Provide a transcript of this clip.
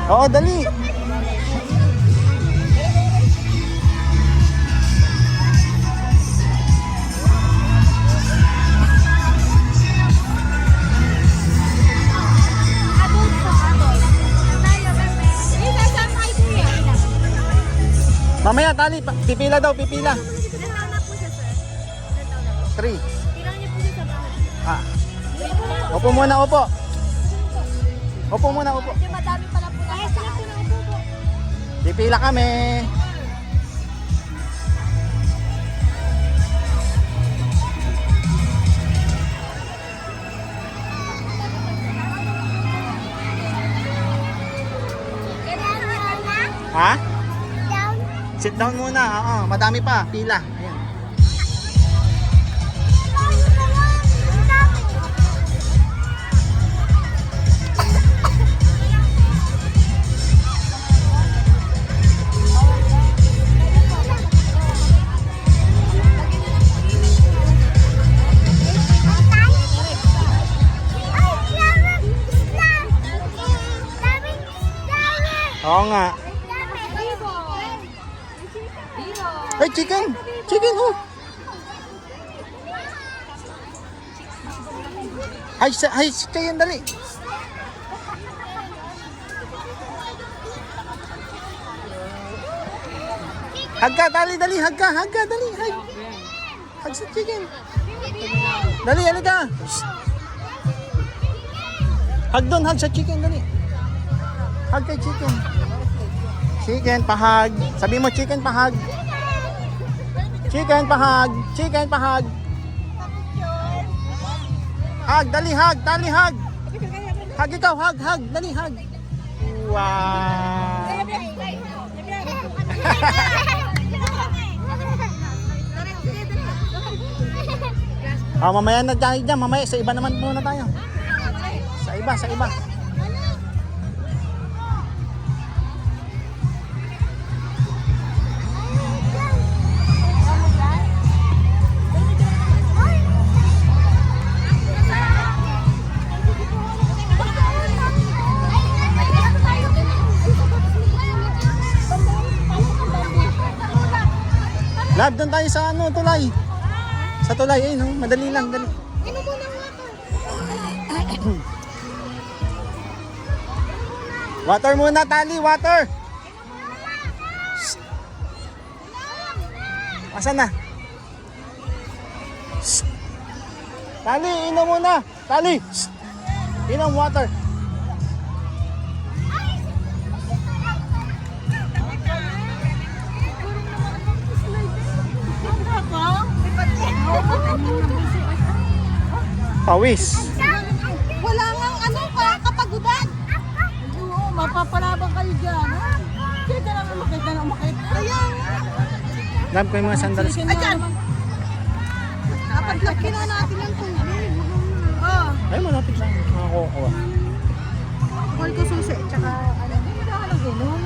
Oo, dali. Mamaya, tali. Pipila daw, pipila. 3. Ah. Upo muna, upo. Upo muna, upo. Madami pala po na upo. Pipila kami. Ha? Sit down muna. Oo, madami pa. Pila. Ayan. Oo nga. Ay, chicken! Chicken, oh! Ay, chicken, dali! Hag ka, dali, hag ka, dali, hag! Hag sa chicken! Dali, halika! Hag doon, hag sa chicken, dali! Hag kay chicken! Chicken, pahag! Sabi mo, chicken, pahag! Chicken, pahag! Chicken, pahag! Hag, dali, hag! Dali, hag! Hag ikaw, hag! Dali, hag! Wow! Mamaya na tayo dyan. Mamaya sa iba naman muna tayo. Sa iba. Lab, doon tayo sa tulay. Sa tulay, ayun, madali lang, dali. Water muna, tali, water. Shh. Asan na? Shh. Tali, inom muna. Tali. Shh. Inom water. Pawis. Wala nga kapagudan. Oo, mapapalabang kayo dyan. Kita na umakit. Ayan. Lab ko yung mga sandals. Ayan. Dapat laki na natin ang tubig. Oh. Ay, malapit lang. Makakukuha. Kukuha ko susi. Tsaka, hindi na ka nag-inom.